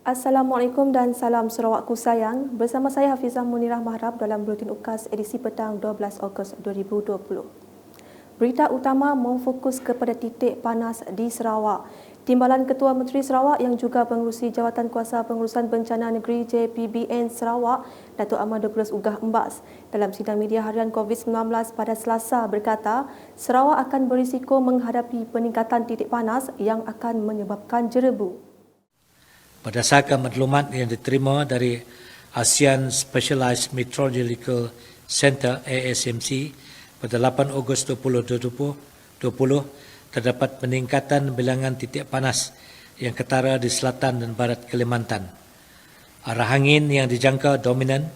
Assalamualaikum dan salam Sarawakku sayang. Bersama saya Hafizah Munirah Mahrab dalam Buletin UKAS edisi petang 12 Ogos 2020. Berita utama memfokus kepada titik panas di Sarawak. Timbalan Ketua Menteri Sarawak yang juga pengerusi Jawatan Kuasa Pengurusan Bencana Negeri JPBN Sarawak, Datuk Ahmad Douglas Ugah Embas, dalam sidang media harian COVID-19 pada Selasa berkata, Sarawak akan berisiko menghadapi peningkatan titik panas yang akan menyebabkan jerebu. Berdasarkan maklumat yang diterima dari ASEAN Specialized Meteorological Center ASMC pada 8 Ogos 2020, terdapat peningkatan bilangan titik panas yang ketara di selatan dan barat Kalimantan. Arah angin yang dijangka dominan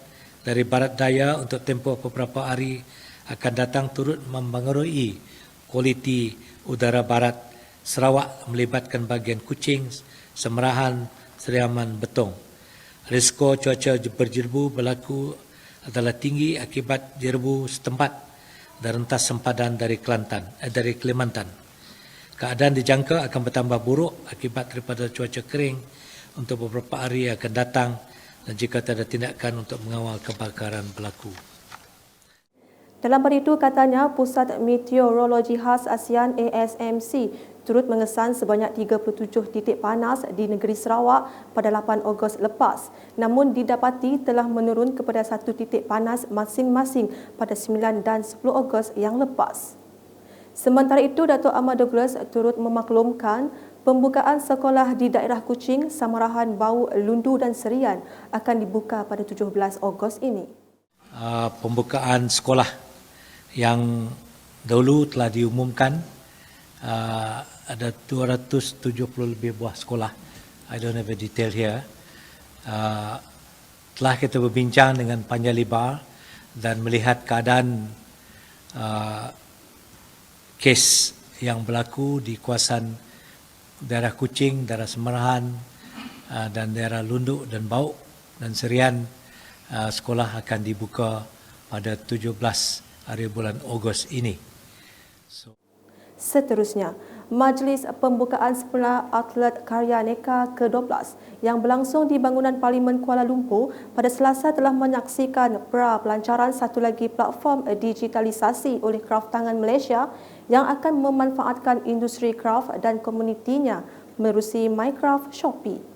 dari barat daya untuk tempoh beberapa hari akan datang turut mempengaruhi kualiti udara barat Sarawak melibatkan bahagian Kuching, Semerahan, Seriaman, Betong. Risiko cuaca berjerebu berlaku adalah tinggi akibat jerebu setempat dan rentas sempadan dari Kalimantan. Keadaan dijangka akan bertambah buruk akibat daripada cuaca kering untuk beberapa hari yang akan datang dan jika tidak ada tindakan untuk mengawal kebakaran berlaku. Dalam pada itu katanya, Pusat Meteorologi Khas ASEAN ASMC turut mengesan sebanyak 37 titik panas di negeri Sarawak pada 8 Ogos lepas. Namun didapati telah menurun kepada 1 titik panas masing-masing pada 9 dan 10 Ogos yang lepas. Sementara itu, Datuk Ahmad Douglas turut memaklumkan pembukaan sekolah di daerah Kuching, Samarahan, Bau, Lundu dan Serian akan dibuka pada 17 Ogos ini. Pembukaan sekolah yang dahulu telah diumumkan, ada 270 lebih buah sekolah. I don't have a detail here. Telah kita berbincang dengan panjang lebar dan melihat keadaan kes yang berlaku di kawasan daerah Kuching, daerah Semerahan dan daerah Lundu dan Bau dan Serian. Sekolah akan dibuka pada 17 hari bulan Ogos ini. Seterusnya, Majlis Pembukaan Sekolah Atlet Karya Neka ke-12 yang berlangsung di bangunan Parlimen Kuala Lumpur pada Selasa telah menyaksikan pra-pelancaran satu lagi platform digitalisasi oleh Kraft Tangan Malaysia yang akan memanfaatkan industri kraft dan komunitinya menerusi MyCraft Shopee.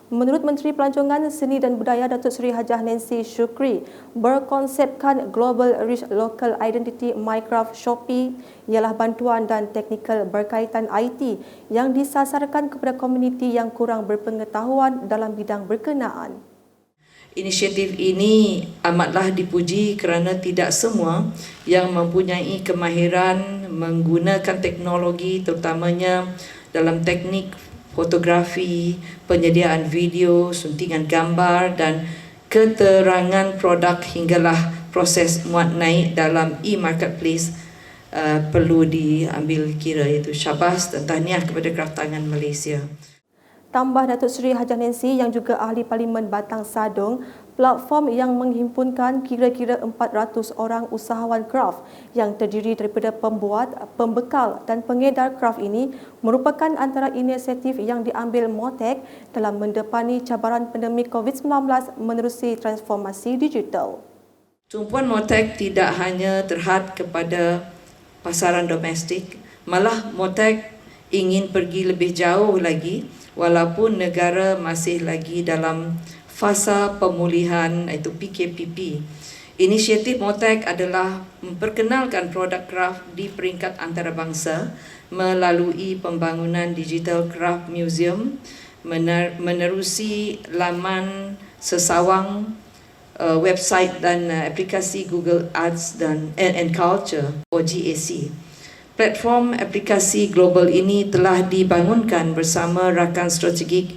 Menurut Menteri Pelancongan Seni dan Budaya Datuk Seri Hajah Nancy Shukri, berkonsepkan Global Rich Local Identity MyCraft Shopee ialah bantuan dan teknikal berkaitan IT yang disasarkan kepada komuniti yang kurang berpengetahuan dalam bidang berkenaan. Inisiatif ini amatlah dipuji kerana tidak semua yang mempunyai kemahiran menggunakan teknologi terutamanya dalam teknik fotografi, penyediaan video, suntingan gambar dan keterangan produk hinggalah proses muat naik dalam e-marketplace perlu diambil kira, iaitu syabas dan tahniah kepada Kraft Tangan Malaysia. Tambah Datuk Seri Hajah Nancy yang juga Ahli Parlimen Batang Sadong, platform yang menghimpunkan kira-kira 400 orang usahawan kraft yang terdiri daripada pembuat, pembekal dan pengedar kraft ini merupakan antara inisiatif yang diambil MOTEC dalam mendepani cabaran pandemik COVID-19 menerusi transformasi digital. Tumpuan MOTEC tidak hanya terhad kepada pasaran domestik, malah MOTEC ingin pergi lebih jauh lagi walaupun negara masih lagi dalam fasa pemulihan, iaitu PKPP. Inisiatif MOTEC adalah memperkenalkan produk kraft di peringkat antarabangsa melalui pembangunan Digital Craft Museum, menerusi laman sesawang website dan aplikasi Google Arts dan Culture (GAC). Platform aplikasi global ini telah dibangunkan bersama rakan strategik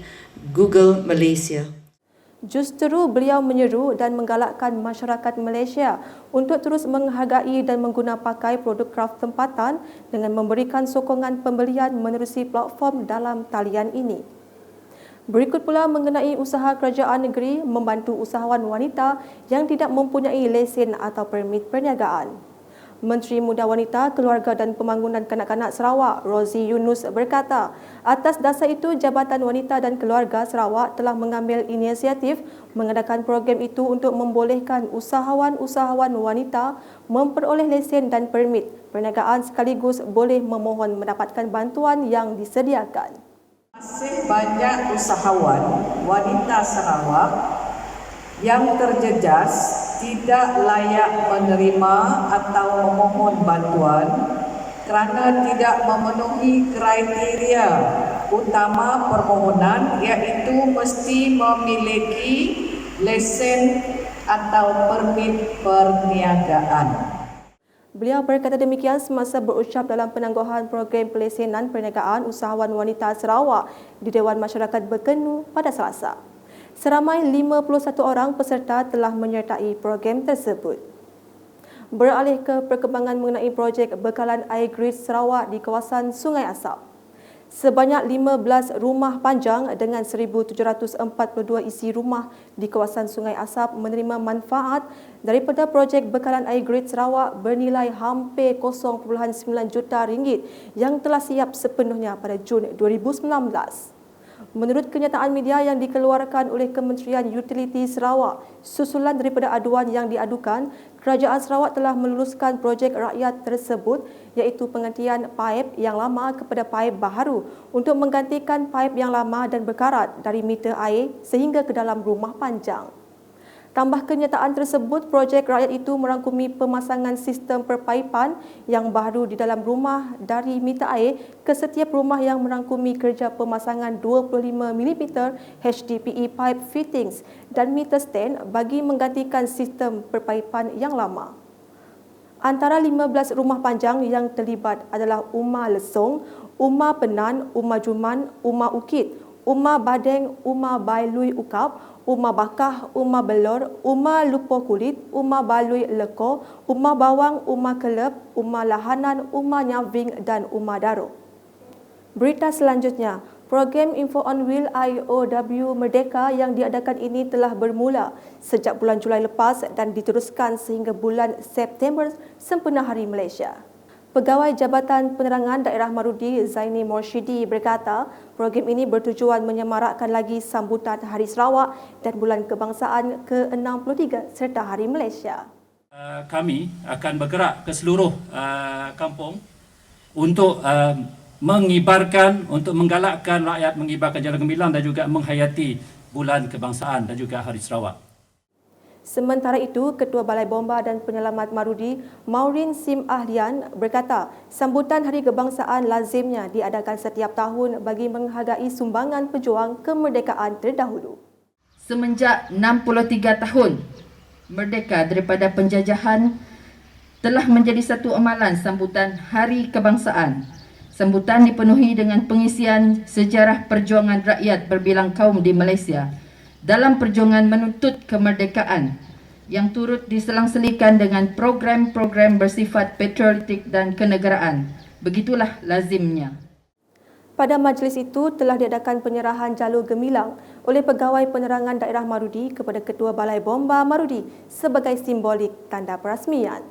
Google Malaysia. Justeru beliau menyeru dan menggalakkan masyarakat Malaysia untuk terus menghargai dan mengguna pakai produk kraft tempatan dengan memberikan sokongan pembelian menerusi platform dalam talian ini. Berikut pula mengenai usaha kerajaan negeri membantu usahawan wanita yang tidak mempunyai lesen atau permit perniagaan. Menteri Muda Wanita, Keluarga dan Pembangunan Kanak-kanak Sarawak, Rozi Yunus berkata, atas dasar itu Jabatan Wanita dan Keluarga Sarawak telah mengambil inisiatif mengadakan program itu untuk membolehkan usahawan-usahawan wanita memperoleh lesen dan permit perniagaan sekaligus boleh memohon mendapatkan bantuan yang disediakan. Masih banyak usahawan wanita Sarawak yang terjejas tidak layak menerima atau memohon bantuan kerana tidak memenuhi kriteria utama permohonan, iaitu mesti memiliki lesen atau permit perniagaan. Beliau berkata demikian semasa berucap dalam penangguhan program pelesenan perniagaan usahawan wanita Sarawak di Dewan Masyarakat Berkenu pada Selasa. Seramai 51 orang peserta telah menyertai program tersebut. Beralih ke perkembangan mengenai projek bekalan air grid Sarawak di kawasan Sungai Asap. Sebanyak 15 rumah panjang dengan 1,742 isi rumah di kawasan Sungai Asap menerima manfaat daripada projek bekalan air grid Sarawak bernilai hampir 0.9 juta ringgit yang telah siap sepenuhnya pada Jun 2019. Menurut kenyataan media yang dikeluarkan oleh Kementerian Utiliti Sarawak, susulan daripada aduan yang diadukan, Kerajaan Sarawak telah meluluskan projek rakyat tersebut iaitu penggantian paip yang lama kepada paip baharu untuk menggantikan paip yang lama dan berkarat dari meter air sehingga ke dalam rumah panjang. Tambah kenyataan tersebut, projek rakyat itu merangkumi pemasangan sistem perpaipan yang baru di dalam rumah dari meter air ke setiap rumah yang merangkumi kerja pemasangan 25 mm HDPE pipe fittings dan meter stand bagi menggantikan sistem perpaipan yang lama. Antara 15 rumah panjang yang terlibat adalah Umar Lesong, Umar Penan, Umar Juman, Umar Ukit, Umar Badeng, Umar Bailui Ukap, Umar Bakah, Umar Belor, Umar Lupo Kulit, Umar Balui Leko, Umar Bawang, Umar Kelep, Umar Lahanan, Umar Nyaving dan Umar Daro. Berita selanjutnya, program Info on Wheel IOW Merdeka yang diadakan ini telah bermula sejak bulan Julai lepas dan diteruskan sehingga bulan September sempena Hari Malaysia. Pegawai Jabatan Penerangan Daerah Marudi Zaini Morshidi berkata, program ini bertujuan menyemarakkan lagi sambutan Hari Sarawak dan Bulan Kebangsaan ke-63 serta Hari Malaysia. Kami akan bergerak ke seluruh kampung untuk mengibarkan, untuk menggalakkan rakyat mengibarkan jala gemilang dan juga menghayati Bulan Kebangsaan dan juga Hari Sarawak. Sementara itu, Ketua Balai Bomba dan Penyelamat Marudi, Maureen Sim Ahlian berkata, sambutan Hari Kebangsaan lazimnya diadakan setiap tahun bagi menghargai sumbangan pejuang kemerdekaan terdahulu. Semenjak 63 tahun merdeka daripada penjajahan, telah menjadi satu amalan sambutan Hari Kebangsaan. Sambutan dipenuhi dengan pengisian sejarah perjuangan rakyat berbilang kaum di Malaysia dalam perjuangan menuntut kemerdekaan yang turut diselang-selikan dengan program-program bersifat patriotik dan kenegaraan. Begitulah lazimnya. Pada majlis itu telah diadakan penyerahan jalur gemilang oleh Pegawai Penerangan Daerah Marudi kepada Ketua Balai Bomba Marudi sebagai simbolik tanda perasmian.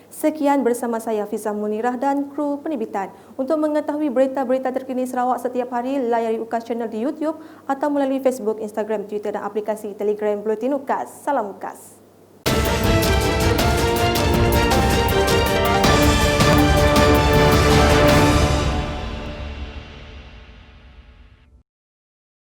Sekian bersama saya Fizah Munirah dan kru penerbitan. Untuk mengetahui berita-berita terkini Sarawak setiap hari, layari UKAS channel di YouTube atau melalui Facebook, Instagram, Twitter dan aplikasi Telegram Bulletin UKAS. Salam UKAS.